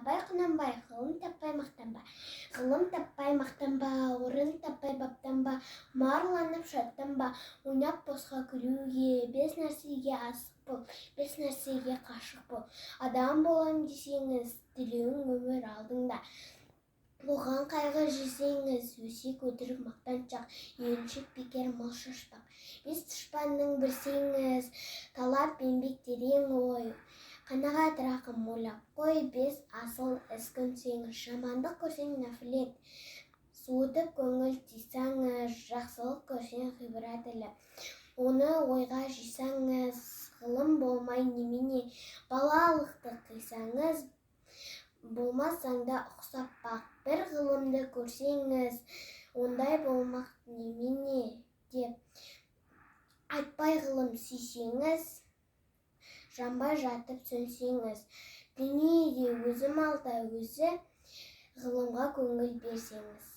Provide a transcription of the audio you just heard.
Абай Құнанбай, ғылым таппай мақтанба. Ғылым таппай мақтанба, орын таппай баптанба, марланып шаттанба, ойнап босқа күлуге, бес нәрсеге асық бол, бес нәрсеге қашық бол. Адам болам десеңіз, тілеуің өмір алдыңда. Оған қайғы жесеңіз, өсек өтірік мақтаншақ, үйреншік бекер мал шашпақ. Бес дұшпанның білсеңіз, талап еңбек терең ой. Қанағат рақым ойлап қой, бес асыл іс көнсеңіз, жамандық көрсең нәфілет. Суытып көңіл тисаңыз, жақсылық көрсең ғибрат іліп. Оны ойға жисаңыз, ғылым болмай немене, балалықты қисаңыз, болмасаң да ұқсап бақ. Бір ғылымды көрсеңіз, ондай болмақ немене деп. Айтпай ғылым сүйсеңіз, жанбай жатып сөнсеңіз. Дүниеде өзі малда өзі, ғылымға көңіл берсеңіз.